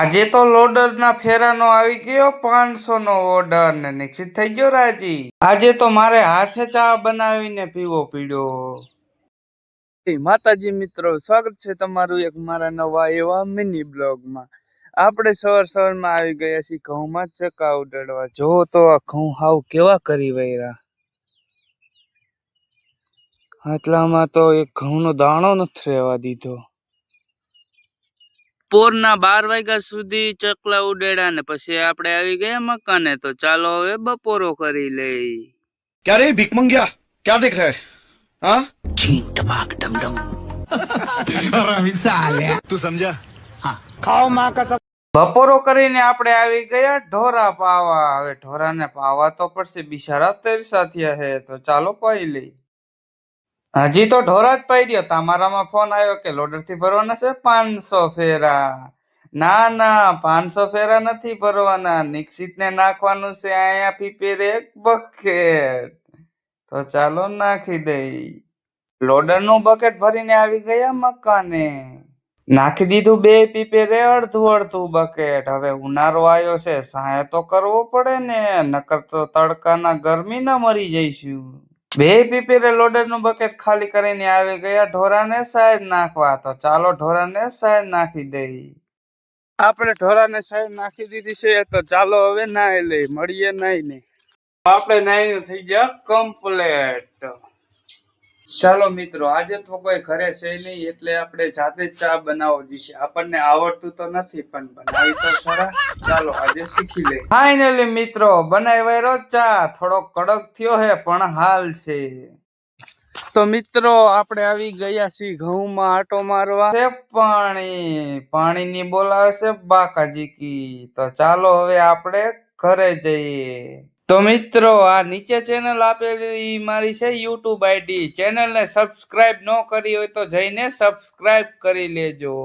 આજે તો લોડર ના ફેરાનો આવી ગયો 500 નો ઓર્ડર ને નિશ્ચિત થઈ ગયો રાજી। આજે તો મારે હાથે ચા બનાવીને પીવો પડ્યો। માતાજી મિત્રો, સ્વાગત છે તમારું એક મારા નવા એવા મિની બ્લોગમાં। આપણે સવારમાં આવી ગયા છીએ ઘઉંમાં ચકા ઉડાડવા। જો તો આ ઘઉં હાવ કેવા કરી વૈરા, આટલામાં તો એક ઘઉંનો દાણો નથી રહેવા દીધો। બપોરના 12 વાગ્યા સુધી ચકલા ઉડેડા ને પછી આપણે આવી ગયા મકાને। તો ચાલો હવે બપોરો કરી લઈ। क्या रे भीख मंगिया, क्या देख रहा है? हाँ छीन टपाक डमडम तू समझा? બપોરો કરીને આપણે આવી ગયા ઢોરા પાવા। હવે ઢોરાને પાવા તો પડશે, બિચારા તરસા થયા હે। તો ચાલો પાઈ લઈ। હજી તો ઢોરા જ પાઈ રહ્યો, તમારામાં ફોન આવ્યો કે લોડર થી ભરવાના છે 500 ફેરા। ના ના, 500 ફેરા નથી ભરવાના, નિશ્ચિત ને નાખવાનું છે અહીંયા પીપેરે એક બકેટ। તો ચાલો નાખી દઈ। લોડર નું બકેટ ભરીને આવી ગયા મકાને। નાખી દીધું 2 પીપેરે અડધું બકેટ। હવે ઉનાળો આવ્યો છે, સાંય તો કરવો પડે ને, નકર તો તડકાના ગરમી ના મરી જઈશું। 2 પીપેરે લોડર નું બકેટ ખાલી કરીને આવી ગયા ઢોરાને સાઈડ નાખવા। તો ચાલો ઢોરાને સાઈડ નાખી દઈ। આપણે ઢોરાને સાઈડ નાખી દીધી છે, તો ચાલો હવે નાઈ લઈ, મળીએ નાઈને। આપણે નાઈને થઈ ગયા કમ્પ્લેટ। ચાલો મિત્રો, આજે તો કોઈ ઘરે છે નહીં એટલે આપણે જાતે જ ચા બનાવવા દીધી। આપણને આવડતું તો નથી પણ બનાવી તો ખરા, ચાલો આજે શીખી લઈએ। ફાઇનલી મિત્રો બનાવ્યો ચા, થોડો કડક થયો હે પણ હાલ છે। તો મિત્રો આપણે આવી ગયા છીએ ઘઉંમાં આટો મારવા। પાણીની બોલાવે છે બાકાજીકી। તો ચાલો હવે આપણે ઘરે જઈએ। તો મિત્રો આ નીચે ચેનલ આપેલી મારી છે YouTube ID, ચેનલને સબસ્ક્રાઇબ ન કરી હોય તો જઈને સબસ્ક્રાઇબ કરી લેજો।